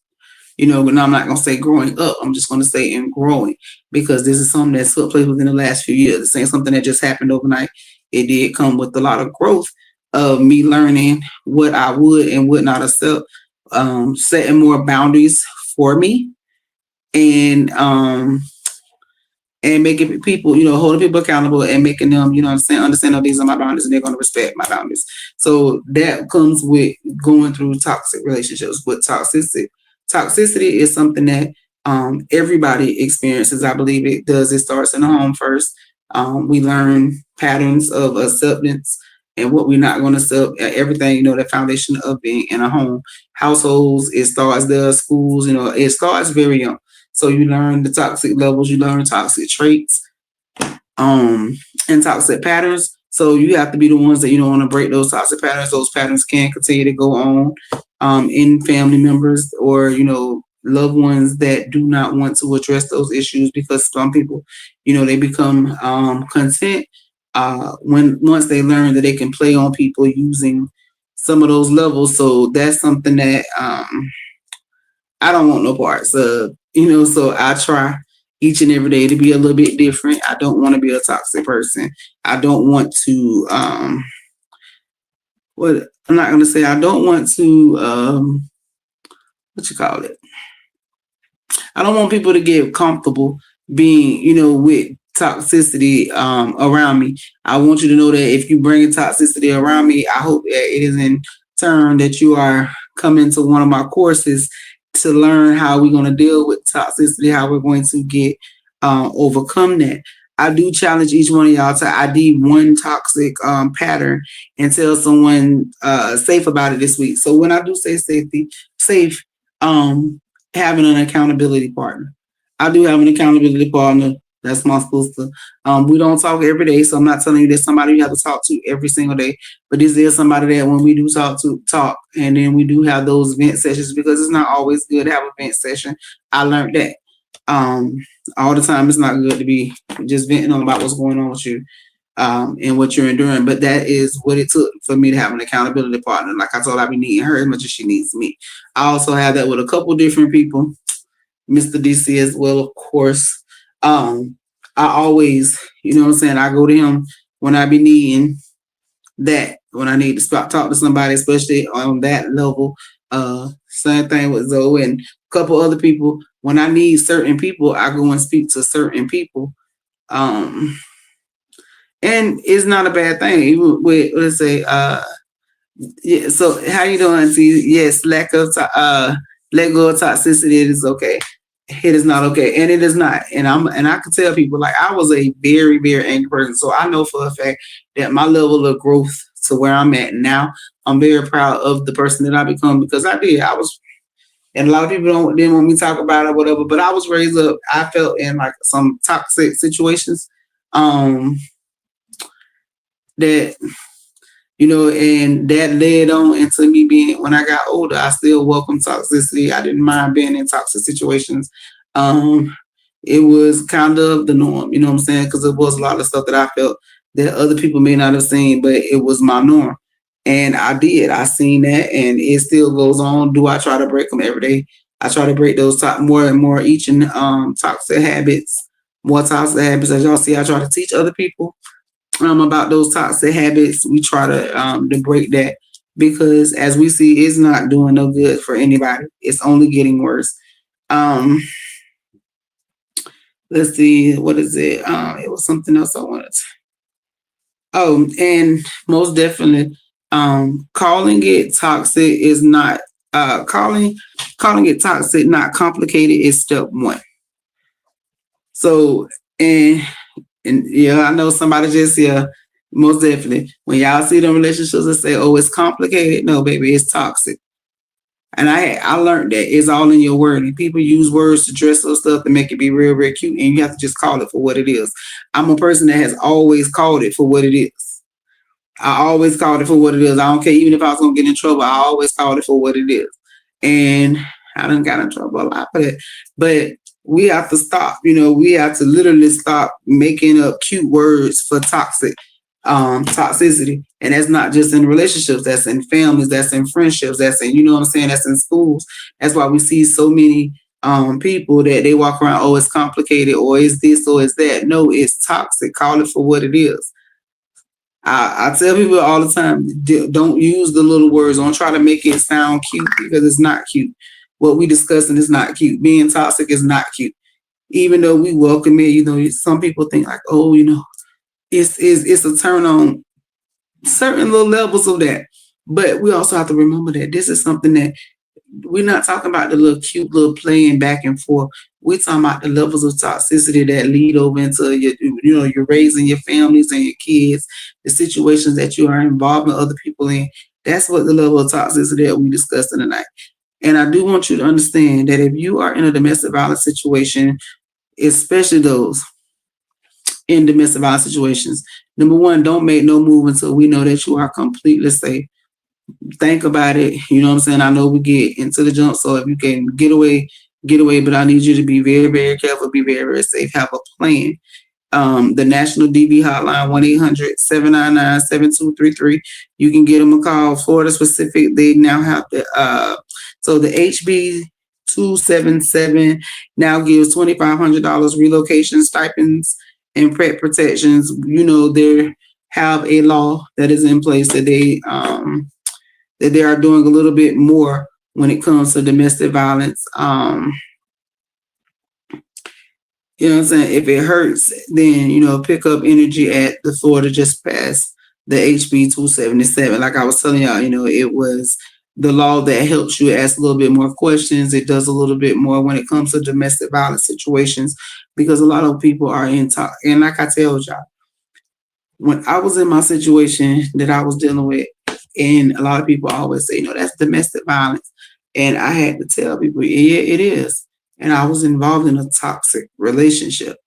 you know, but I'm not going to say growing up. I'm just going to say in growing, because this is something that's took place within the last few years. This ain't something that just happened overnight. It did come with a lot of growth of me learning what I would and would not accept, setting more boundaries for me, and making people, you know, holding people accountable and making them, you know what I'm saying, understand that these are my boundaries and they're going to respect my boundaries. So that comes with going through toxic relationships. With toxicity is something that everybody experiences. I believe it does. It starts in the home first. We learn patterns of acceptance and what we're not going to accept. Everything, you know, the foundation of being in a home. Households, it starts there. Schools, you know, it starts very young. So you learn the toxic levels, you learn toxic traits, and toxic patterns. So you have to be the ones that, you don't want to break those toxic patterns. Those patterns can continue to go on in family members or, you know, loved ones that do not want to address those issues, because some people, you know, they become content once they learn that they can play on people using some of those levels. So that's something that I don't want no parts of, you know, so I try each and every day to be a little bit different. I don't want to be a toxic person. I don't want to, I don't want to, I don't want people to get comfortable being, you know, with toxicity around me. I want you to know that if you bring toxicity around me, I hope that it is in turn that you are coming to one of my courses to learn how we're going to deal with toxicity, how we're going to get overcome that. I do challenge each one of y'all to ID one toxic pattern and tell someone safe about it this week. So when I do say safe, having an accountability partner. I do have an accountability partner. That's my sister. We don't talk every day, so I'm not telling you there's somebody you have to talk to every single day. But is there somebody that when we do talk, and then we do have those vent sessions, because it's not always good to have a vent session. I learned that all the time. It's not good to be just venting on about what's going on with you and what you're enduring. But that is what it took for me to have an accountability partner. Like I told, I be needing her as much as she needs me. I also have that with a couple different people, Mr. DC as well, of course. I always, you know what I'm saying, I go to him when I be needing that, when I need to talk to somebody, especially on that level. Same thing with Zoe and a couple other people. When I need certain people, I go and speak to certain people. And it's not a bad thing. Even with, let's say, yeah, so how you doing, Auntie? Yes, let go of toxicity, it is okay. It is not okay, and it is not. And I can tell people, like, I was a very, very angry person, so I know for a fact that my level of growth to where I'm at now, I'm very proud of the person that I become, because I was, and a lot of people didn't want me to talk about it or whatever, but I was raised up. I felt in like some toxic situations, that. You know, and that led on into me being, when I got older, I still welcome toxicity. I didn't mind being in toxic situations. It was kind of the norm, you know what I'm saying? Because it was a lot of stuff that I felt that other people may not have seen, but it was my norm. And I seen that, and it still goes on. Do I try to break them every day? I try to break those more and more toxic habits, more toxic habits. As y'all see, I try to teach other people about those toxic habits. We try to break that, because as we see, it's not doing no good for anybody. It's only getting worse. Let's see, what is it? It was something else I wanted to. Oh, and most definitely, calling it toxic is not calling it toxic, not complicated, is step one. So, and yeah, I know somebody just here, most definitely. When y'all see them relationships and say, "Oh, it's complicated," no, baby, it's toxic. And I learned that it's all in your word. And people use words to dress those stuff to make it be real, real cute, and you have to just call it for what it is. I'm a person that has always called it for what it is. I always called it for what it is. I don't care, even if I was gonna get in trouble, I always called it for what it is. And I done got in trouble a lot for that. But we have to stop, we have to literally stop making up cute words for toxicity. And that's not just in relationships, that's in families, that's in friendships, that's in, that's in schools. That's why we see so many people that they walk around, "Oh, it's complicated," or "It's this," or "It's that." No, it's toxic. Call it for what it is. I tell people all the time, don't use the little words. Don't try to make it sound cute, because it's not cute. What we discussing is not cute. Being toxic is not cute. Even though we welcome it, some people think like, "Oh, it's a turn on certain little levels of that." But we also have to remember that this is something that we're not talking about, the little cute little playing back and forth. We're talking about the levels of toxicity that lead over into you're raising your families and your kids, the situations that you are involving other people in. That's what the level of toxicity that we discussed tonight. And I do want you to understand that if you are in a domestic violence situation, especially those in domestic violence situations, number one, don't make no move until we know that you are completely safe. Think about it. You know what I'm saying? I know we get into the jump, so if you can get away, but I need you to be very, very careful, be very, very safe, have a plan. The National DV hotline, 1-800-799-7233. You can get them a call. Florida specific, they now have so the HB 277 now gives $2,500 relocation stipends and PrEP protections. They have a law that is in place that they are doing a little bit more when it comes to domestic violence. You know what I'm saying? If it hurts, then, pick up energy at the Florida just past the HB 277. Like I was telling y'all, it was the law that helps you ask a little bit more questions. It does a little bit more when it comes to domestic violence situations, because a lot of people are in talk. And like I tell y'all, when I was in my situation that I was dealing with, and a lot of people always say, that's domestic violence. And I had to tell people, yeah, it is. And I was involved in a toxic relationship.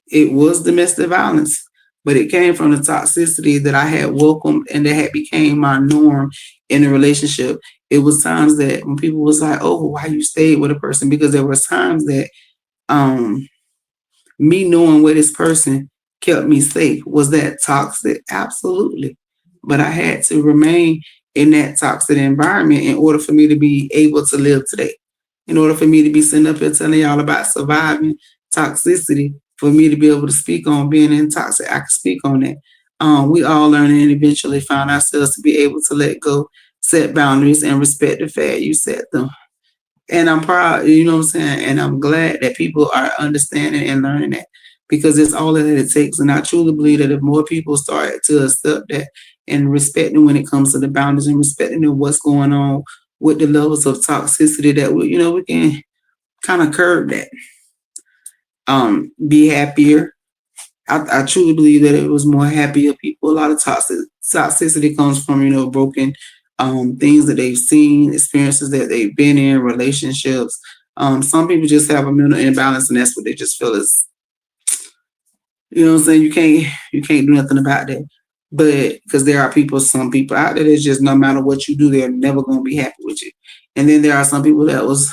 It was domestic violence, but it came from the toxicity that I had welcomed and that had became my norm in a relationship. It was times that when people was like, oh, why you stayed with a person? Because there was times that me knowing where this person kept me safe. Was that toxic? Absolutely. But I had to remain in that toxic environment in order for me to be able to live today. In order for me to be sitting up here telling y'all about surviving toxicity, for me to be able to speak on being in toxic, I can speak on that. We all learned and eventually found ourselves to be able to let go, set boundaries, and respect the fact you set them. And I'm proud, you know what I'm saying? And I'm glad that people are understanding and learning that, because it's all that it takes. And I truly believe that if more people start to accept that and respecting when it comes to the boundaries and respecting what's going on with the levels of toxicity, that we can kind of curb that. Be happier. I truly believe that it was more happier people. A lot of toxicity comes from, broken things that they've seen, experiences that they've been in, relationships. Some people just have a mental imbalance, and that's what they just feel is, what I'm saying? You can't do nothing about that. But because there are some people out there that's just, no matter what you do, they're never going to be happy with you. And then there are some people that was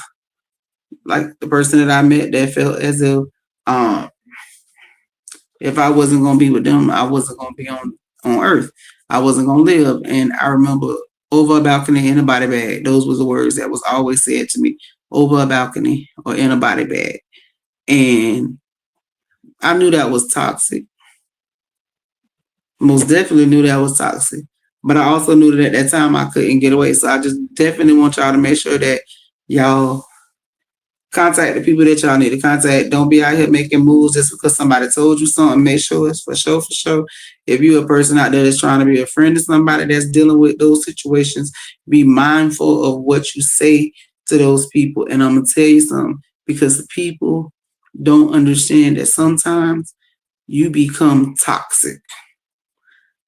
like the person that I met that felt as if I wasn't going to be with them, I wasn't going to be on earth. I wasn't going to live. And I remember over a balcony in a body bag. Those was the words that was always said to me, over a balcony or in a body bag. And I knew that was toxic. Most definitely knew that was toxic. But I also knew that at that time I couldn't get away. So I just definitely want y'all to make sure that y'all contact the people that y'all need to contact. Don't be out here making moves just because somebody told you something. Make sure it's for sure, for sure. If you're a person out there that's trying to be a friend to somebody that's dealing with those situations, be mindful of what you say to those people. And I'm going to tell you something, because the people don't understand that sometimes you become toxic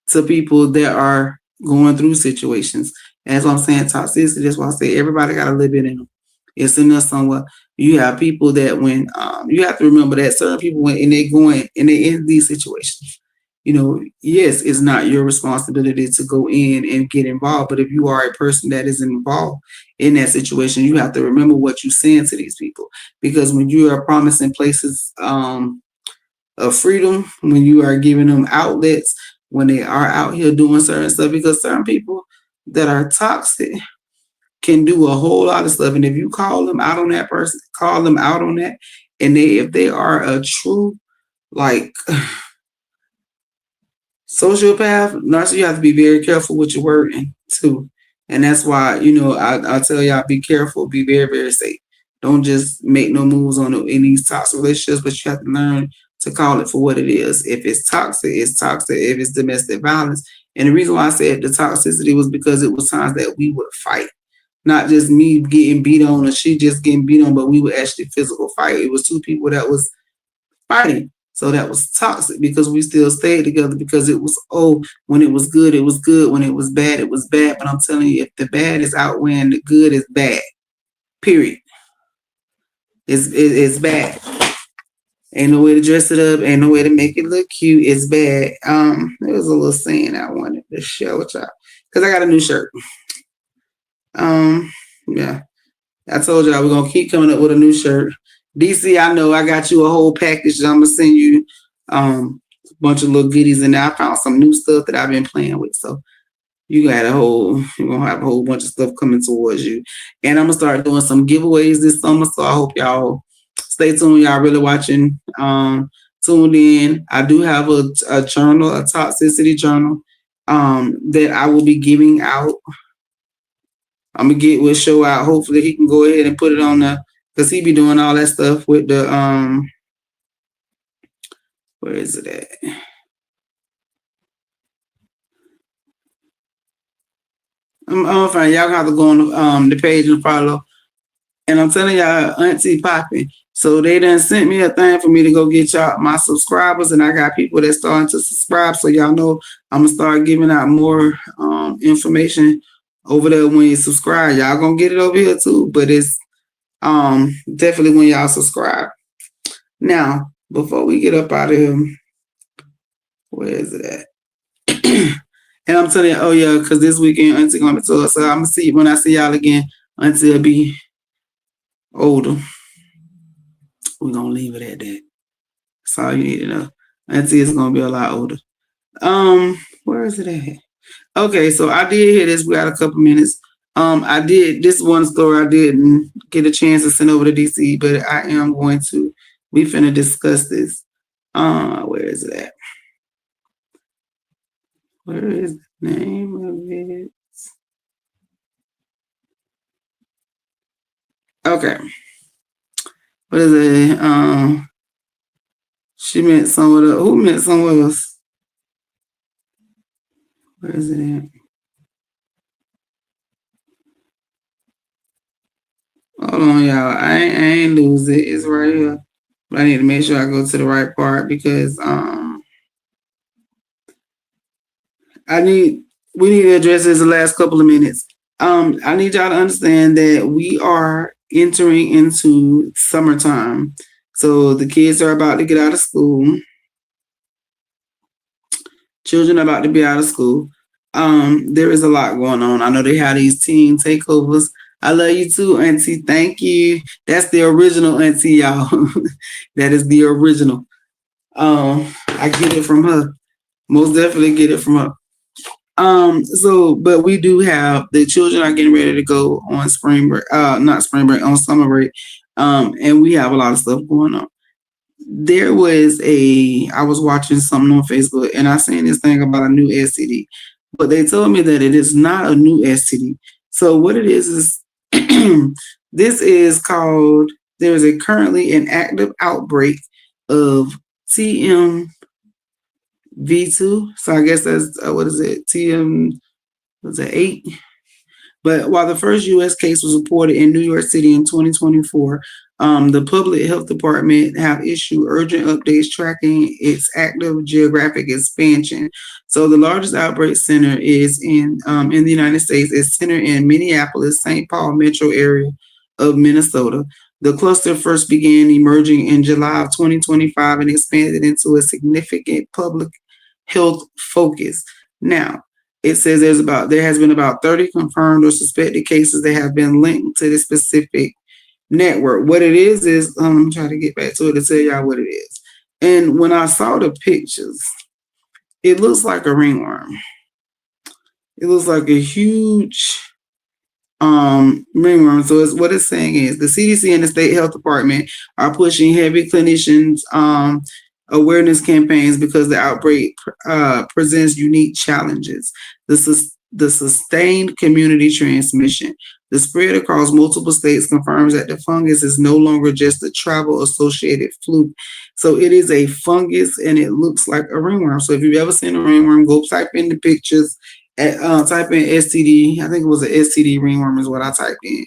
to people that are going through situations. As I'm saying, toxicity, that's why I say everybody got a little bit in them. It's in there somewhere. You have people that when you have to remember that certain people when they in these situations, yes, it's not your responsibility to go in and get involved. But if you are a person that is involved in that situation, you have to remember what you're saying to these people, because when you are promising places of freedom, when you are giving them outlets, when they are out here doing certain stuff, because certain people that are toxic can do a whole lot of stuff. And if you call them out on that person, call them out on that, and if they are a true sociopath, narcissist, you have to be very careful with your wording too. And that's why, I tell y'all, be careful, be very, very safe. Don't just make no moves in these toxic relationships, but you have to learn to call it for what it is. If it's toxic, it's toxic. If it's domestic violence. And the reason why I said the toxicity was because it was times that we would fight. Not just me getting beat on or she just getting beat on, but we would actually physical fight. It was two people that was fighting. So that was toxic, because we still stayed together, because it was, when it was good, it was good. When it was bad, it was bad. But I'm telling you, if the bad is outweighing the good, is bad. Period. It's bad. Ain't no way to dress it up. Ain't no way to make it look cute. It's bad. There was a little saying I wanted to share with y'all, because I got a new shirt. Yeah. I told y'all we're gonna keep coming up with a new shirt. DC, I know I got you a whole package. I'm gonna send you a bunch of little goodies in there. I found some new stuff that I've been playing with. So you're gonna have a whole bunch of stuff coming towards you. And I'm gonna start doing some giveaways this summer. So I hope y'all stay tuned. Y'all really watching, tuned in. I do have a journal, a toxicity journal, that I will be giving out. I'm gonna get with show out. Hopefully he can go ahead and put it on the, because he be doing all that stuff with the where is it at? I'm fine. Y'all gonna have to go on the page and follow. And I'm telling y'all, Auntie popping. So they done sent me a thing for me to go get y'all my subscribers, and I got people that's starting to subscribe. So y'all know I'm gonna start giving out more information over there when you subscribe. Y'all gonna get it over here too, but it's definitely when y'all subscribe. Now, before we get up out of here, where is it at? And I'm telling you, oh yeah, because this weekend Auntie gonna be told. So I'm gonna see when I see y'all again, Auntie will be older. We're gonna leave it at that. That's all you need to know. Auntie is gonna be a lot older. Where is it at? Okay, so I did hear this. We got a couple minutes. I did this one story I didn't get a chance to send over to DC, but I am going to. We finna discuss this. Where is it at? Where is the name of it? Okay. What is it? She meant somewhere else. Who meant somewhere else? Where is it at? Hold on, y'all. I ain't lose it. It's right here. But I need to make sure I go to the right part because we need to address this the last couple of minutes. I need y'all to understand that we are entering into summertime. So the kids are about to get out of school. Children are about to be out of school. There is a lot going on. I know they have these teen takeovers. I love you too, Auntie. Thank you. That's the original Auntie, y'all. That is the original. I get it from her. Most definitely get it from her. But we do have the children are getting ready to go on spring break, not spring break, on summer break. And we have a lot of stuff going on. I was watching something on Facebook and I seen this thing about a new STD, but they told me that it is not a new STD. So what it is this is called, there is currently an active outbreak of TMV2. So I guess that's, what is it? Was it 8? But while the first U.S. case was reported in New York City in 2024, the Public Health Department have issued urgent updates tracking its active geographic expansion. So the largest outbreak center is in the United States. It's centered in Minneapolis, St. Paul metro area of Minnesota. The cluster first began emerging in July of 2025 and expanded into a significant public health focus. Now, it says there has been about 30 confirmed or suspected cases that have been linked to this specific network. What it is I'm trying to get back to it to tell y'all what it is. And when I saw the pictures, it looks like a ringworm. It looks like a huge ringworm. So what it's saying is the CDC and the state health department are pushing heavy clinicians awareness campaigns because the outbreak presents unique challenges. The sustained community transmission. The spread across multiple states confirms that the fungus is no longer just a travel-associated fluke. So it is a fungus and it looks like a ringworm. So if you've ever seen a ringworm, go type in the pictures, type in STD. I think it was an STD ringworm is what I typed in.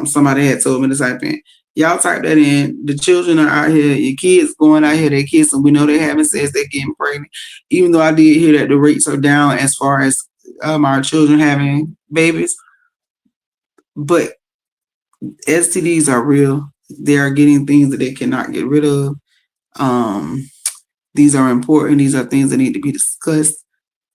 Somebody had told me to type in. Y'all type that in. The children are out here. Your kids going out here. They kissing. We know they having sex. They're getting pregnant. Even though I did hear that the rates are down as far as our children having babies. But STDs are real. They are getting things that they cannot get rid of. These are important. These are things that need to be discussed.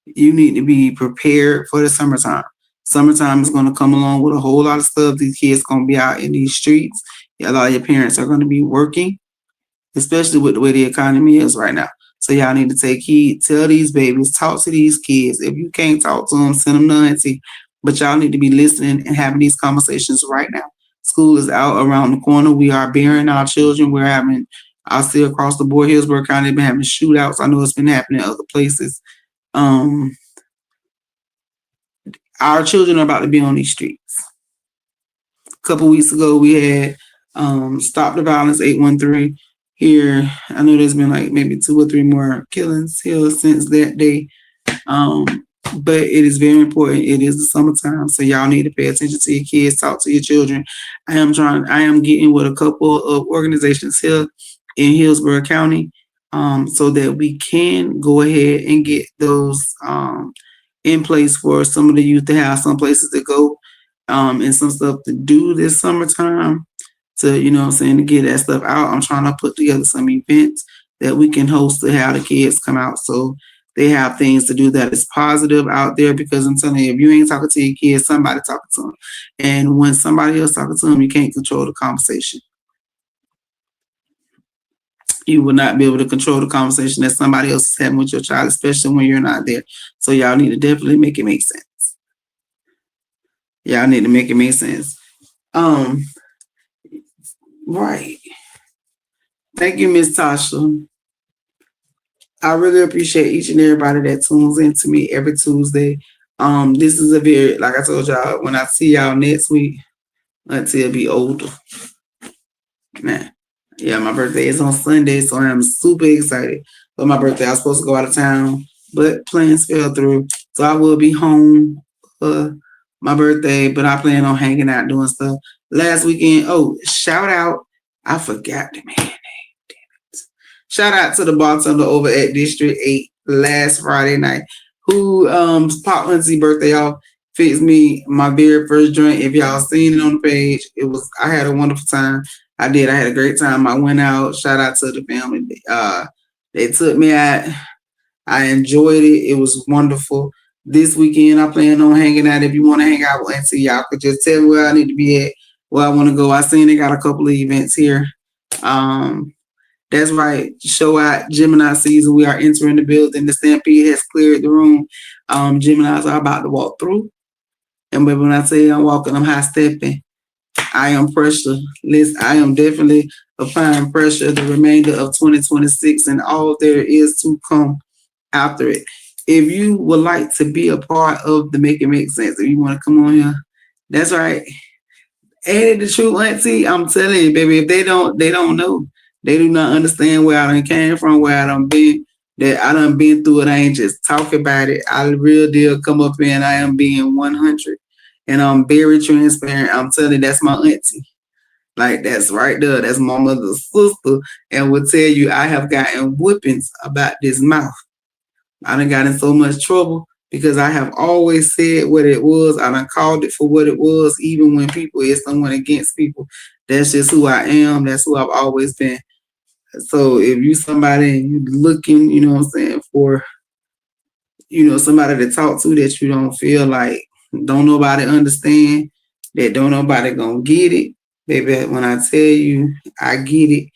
You need to be prepared for the summertime. Summertime is going to come along with a whole lot of stuff. These kids going to be out in these streets. A lot of your parents are going to be working, especially with the way the economy is right now. So y'all need to take heed. Tell these babies, talk to these kids. If you can't talk to them, send them to Auntie. But y'all need to be listening and having these conversations right now. School is out around the corner. We are burying our children. I see across the board, Hillsborough County, they've been having shootouts. I know it's been happening in other places. Our children are about to be on these streets. A couple weeks ago, we had Stop the Violence 813 here. I know there's been like maybe 2 or 3 more killings here since that day. but it is very important. It is the summertime, so y'all need to pay attention to your kids, talk to your children. I am getting with a couple of organizations here in Hillsborough County, so that we can go ahead and get those in place for some of the youth to have some places to go, and some stuff to do this summertime to, to get that stuff out. I'm trying to put together some events that we can host to have the kids come out so they have things to do that is positive out there, because I'm telling you, if you ain't talking to your kids, somebody talking to them. And when somebody else talking to them, you can't control the conversation. You will not be able to control the conversation that somebody else is having with your child, especially when you're not there. So y'all need to definitely make it make sense. Y'all need to make it make sense. Right. Thank you, Miss Tasha. I really appreciate each and everybody that tunes in to me every Tuesday. This is a very, like I told y'all, when I see y'all next week, Aunti will be older. Man. Yeah, my birthday is on Sunday, so I'm super excited. For my birthday, I was supposed to go out of town, but plans fell through. So I will be home for my birthday, but I plan on hanging out, doing stuff. Last weekend, shout out, I forgot the man name. Shout out to the bartender over at District 8 last Friday night, who popped Aunti's birthday off, fixed me my very first drink. If y'all seen it on the page, I had a wonderful time. I did. I had a great time. I went out. Shout out to the family. They took me out. I enjoyed it. It was wonderful. This weekend, I plan on hanging out. If you want to hang out with Aunti, y'all could just tell me where I need to be at, where I want to go. I seen they got a couple of events here. That's right. Show out Gemini season. We are entering the building. The Stampede has cleared the room. Geminis are about to walk through. And when I say I'm walking, I'm high stepping. I am pressure. I am definitely applying pressure the remainder of 2026 and all there is to come after it. If you would like to be a part of the Make It Make Sense, if you want to come on here, that's right. Ain't it the truth, Aunti? I'm telling you, baby, if they don't know. They do not understand where I done came from, where I done been, that I done been through it. I ain't just talk about it. I real deal come up here and I am being 100. And I'm very transparent. I'm telling you, that's my auntie. Like, that's right there. That's my mother's sister. And will tell you, I have gotten whippings about this mouth. I done got in so much trouble because I have always said what it was. I done called it for what it was, even when people is someone against people. That's just who I am. That's who I've always been. So if you somebody and you looking, for, somebody to talk to that you don't feel like don't nobody understand, that don't nobody gonna get it, baby, when I tell you, I get it.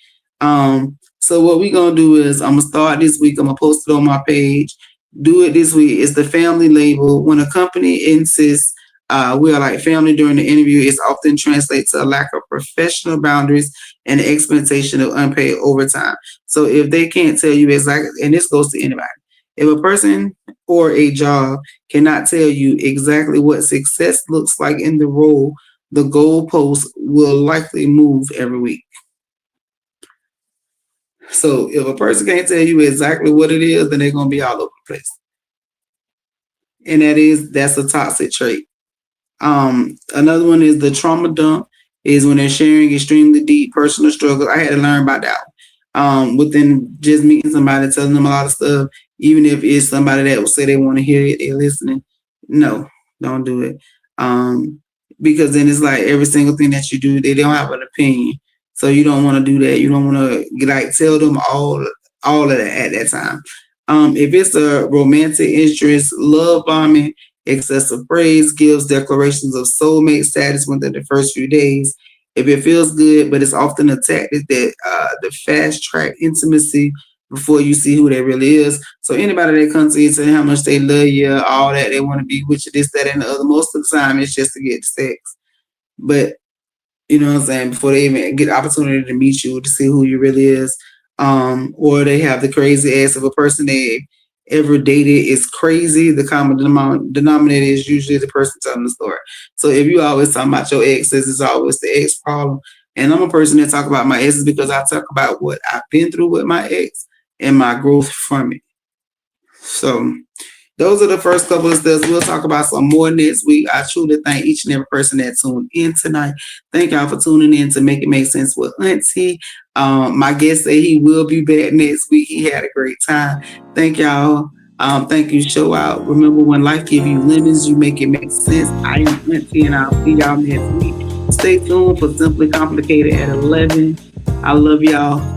So what we gonna do is I'm gonna start this week. I'm gonna post it on my page. Do it this week. It's the family label. When a company insists we are like family during the interview, it's often translates to a lack of professional boundaries and the expectation of unpaid overtime. So if they can't tell you exactly, and this goes to anybody, if a person or a job cannot tell you exactly what success looks like in the role, the goalpost will likely move every week. So if a person can't tell you exactly what it is, then they're going to be all over the place. And that's a toxic trait. Another one is the trauma dump, is when they're sharing extremely deep personal struggles. I had to learn about that one. Within just meeting somebody, telling them a lot of stuff, even if it's somebody that will say they want to hear it, they're listening. No, don't do it. Because then it's like every single thing that you do, they don't have an opinion. So you don't want to do that. You don't want to tell them all of that at that time. If it's a romantic interest, love bombing, excessive praise, gives declarations of soulmate status within the first few days. If it feels good, but it's often a tactic that the fast track intimacy before you see who they really is. So anybody that comes to you saying how much they love you, all that, they want to be with you, this, that, and the other, most of the time it's just to get sex. But you know what I'm saying, before they even get the opportunity to meet you, to see who you really is. Or they have the crazy ass of a person they ever dated is crazy. The common denominator is usually the person telling the story. So if you always talking about your exes, it's always the ex problem. And I'm a person that talk about my exes because I talk about what I've been through with my ex and my growth from it. So those are the first couple of steps. We'll talk about some more next week. I truly thank each and every person that tuned in tonight. Thank y'all for tuning in to Make It Make Sense with Auntie. My guest said he will be back next week. He had a great time. Thank y'all. Thank you. Show out. Remember, when life gives you lemons, you make it make sense. I am Auntie, and I'll see y'all next week. Stay tuned for Simply Complicated at 11. I love y'all.